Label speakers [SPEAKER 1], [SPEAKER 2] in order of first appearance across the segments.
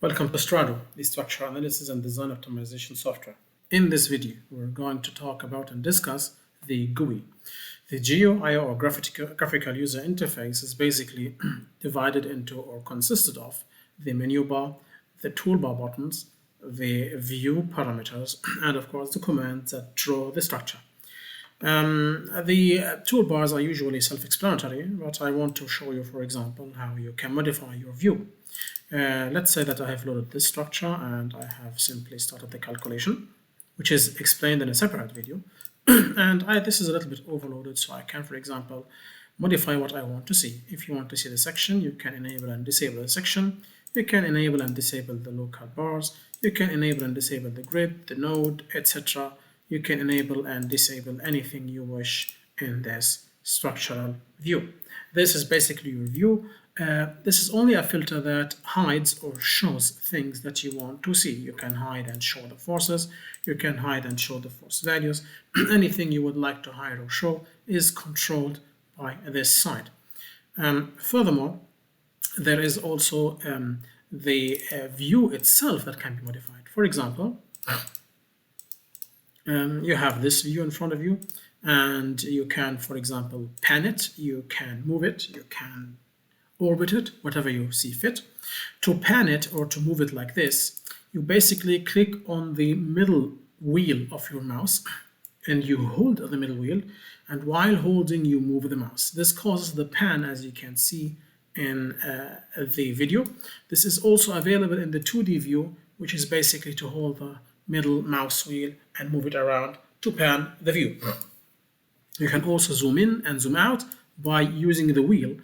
[SPEAKER 1] Welcome to Strado, the structure analysis and design optimization software. In this video, we're going to talk about and discuss the GUI. The GUI or graphical user interface is basically divided into or consisted of the menu bar, the toolbar buttons, the view parameters, and of course the commands that draw the structure. The toolbars are usually self-explanatory, but I want to show you, for example, how you can modify your view. Let's say that I have loaded this structure and I have simply started the calculation, which is explained in a separate video. And this is a little bit overloaded, so I can, for example, modify what I want to see. If you want to see the section, you can enable and disable the section. You can enable and disable the local bars. You can enable and disable the grid, the node, etc. You can enable and disable anything you wish in this structural view. This is basically your view. This is only a filter that hides or shows things that you want to see. You can hide and show the forces. You can hide and show the force values. Anything you would like to hide or show is controlled by this side. Furthermore, there is also the view itself that can be modified. For example, you have this view in front of you, and you can, for example, pan it, you can move it, you can orbit it, whatever you see fit. To pan it or to move it like this, you basically click on the middle wheel of your mouse and you hold the middle wheel, and while holding you move the mouse. This causes the pan, as you can see in the video. This is also available in the 2D view, which is basically to hold the middle mouse wheel and move it around to pan the view. You can also zoom in and zoom out by using the wheel.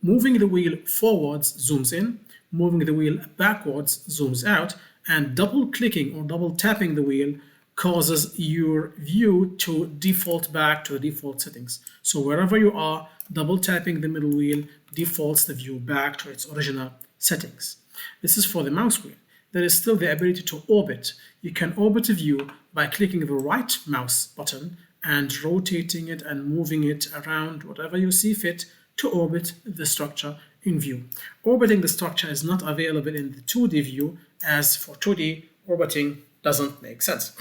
[SPEAKER 1] Moving the wheel forwards zooms in, moving the wheel backwards zooms out, and double clicking or double tapping the wheel causes your view to default back to the default settings. So wherever you are, double tapping the middle wheel defaults the view back to its original settings. This is for the mouse wheel. There is still the ability to orbit. You can orbit a view by clicking the right mouse button and rotating it and moving it around whatever you see fit to orbit the structure in view. Orbiting the structure is not available in the 2D view, as for 2D, orbiting doesn't make sense.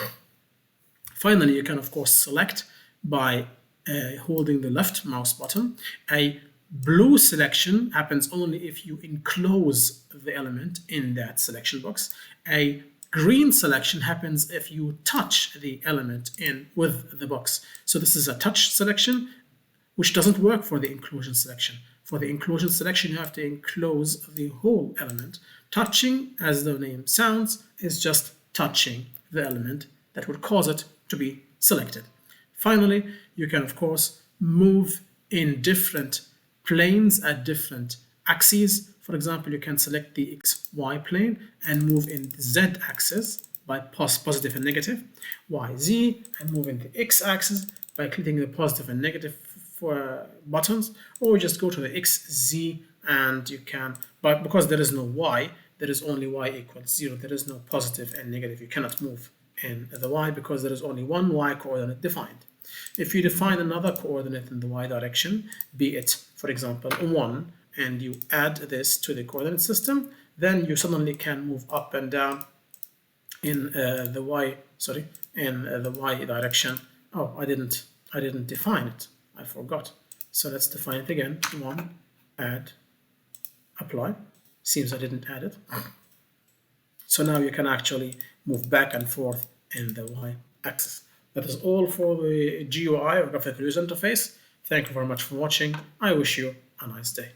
[SPEAKER 1] Finally, you can of course select by holding the left mouse button. A blue selection happens only if you enclose the element in that selection box. A green selection happens if you touch the element in with the box. So this is a touch selection, which doesn't work for the inclusion selection. For the inclusion selection, you have to enclose the whole element. Touching, as the name sounds, is just touching the element that would cause it to be selected. Finally, you can, of course, move in different planes at different axes. For example, you can select the XY plane and move in the Z axis by positive and negative, YZ, and move in the X axis by clicking the positive and negative buttons, or just go to the XZ and you can, but because there is no Y, there is only Y equals 0. There is no positive and negative. You cannot move in the Y because there is only one Y coordinate defined. If you define another coordinate in the Y direction, be it, for example, 1, and you add this to the coordinate system, then you suddenly can move up and down in the Y direction. Oh, I didn't define it. I forgot. So let's define it again. 1, add, apply. Seems I didn't add it. So now you can actually move back and forth in the Y axis. That is all for the GUI or graphical user interface. Thank you very much for watching. I wish you a nice day.